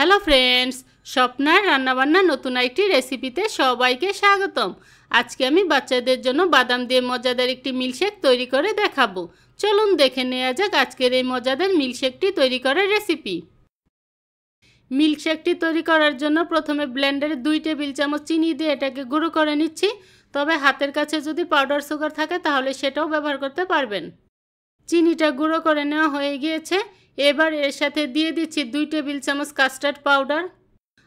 Hello friends, স্বপ্নার রান্নাবান্না নতুন একটি রেসিপিতে সবাইকে স্বাগতম। আজকে আমি বাচ্চাদের জন্য বাদাম দিয়ে মজাদার একটি মিল্কশেক তৈরি করে দেখাবো। চলুন দেখে নেওয়া যাক আজকের এই মজাদার মিল্কশেকটি তৈরি করার রেসিপি। মিল্কশেকটি তৈরি করার জন্য প্রথমে ব্লেন্ডারে 2 টেবিল চামচ চিনি দিয়ে এটাকে গুঁড়ো করে নিচ্ছি। তবে হাতের কাছে যদি পাউডার সুগার থাকে তাহলে সেটাও ব্যবহার করতে পারবেন। চিনিটা গুঁড়ো করে নেওয়া হয়ে গিয়েছে। এবার এর সাথে দিয়ে দিচ্ছি 2 টেবিল চামচ কাস্টার্ড পাউডার,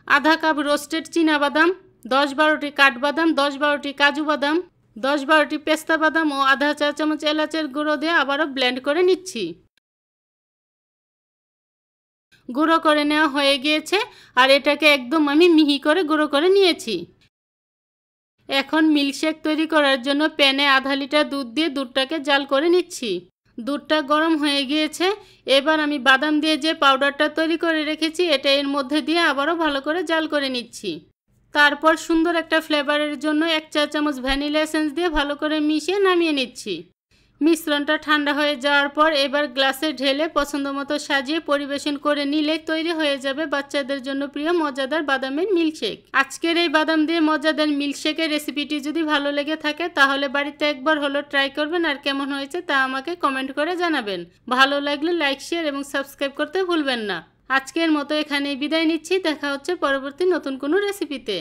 আধা কাপ রোস্টেড চীনাবাদাম, 10-12টি কাঠবাদাম, 10-12টি কাজু বাদাম, 10-12টি পেস্তা বাদাম ও আধা চা চামচ এলাচের গুঁড়ো দিয়ে আবারও ব্লেন্ড করে নিচ্ছি। গুঁড়ো করে নেওয়া হয়ে গিয়েছে আর এটাকে একদম আমি মিহি করে গুঁড়ো করে নিয়েছি। এখন মিল্কশেক তৈরি করার জন্য প্যানে আধা লিটার দুধ দিয়ে দুধটাকে জাল করে নিচ্ছি। দুধটা গরম হয়ে গিয়েছে। এবার আমি বাদাম দিয়ে যে পাউডারটা তৈরি করে রেখেছি এটা এর মধ্যে দিয়ে আবারও ভালো করে জাল করে নিচ্ছি। তারপর সুন্দর একটা ফ্লেভারের জন্য 1 চা চামচ ভ্যানিলা এসেন্স দিয়ে ভালো করে মিশিয়ে নামিয়ে নিচ্ছি। মিশ্রণটা ঠান্ডা হয়ে যাওয়ার পর এবার গ্লাসে ঢেলে পছন্দমতো সাজিয়ে পরিবেশন করে নিলে তৈরি হয়ে যাবে বাচ্চাদের জন্য প্রিয় মজাদার বাদামের মিল্কশেক। আজকের এই বাদাম দিয়ে মজাদার মিল্কশেকের রেসিপিটি যদি ভালো লেগে থাকে তাহলে বাড়িতে একবার হলো ট্রাই করবেন আর কেমন হয়েছে তা আমাকে কমেন্ট করে জানাবেন। ভালো লাগলে লাইক, শেয়ার এবং সাবস্ক্রাইব করতে ভুলবেন না। আজকের মতো এখানেই বিদায় নিচ্ছি। দেখা হচ্ছে পরবর্তী নতুন কোনো রেসিপিতে।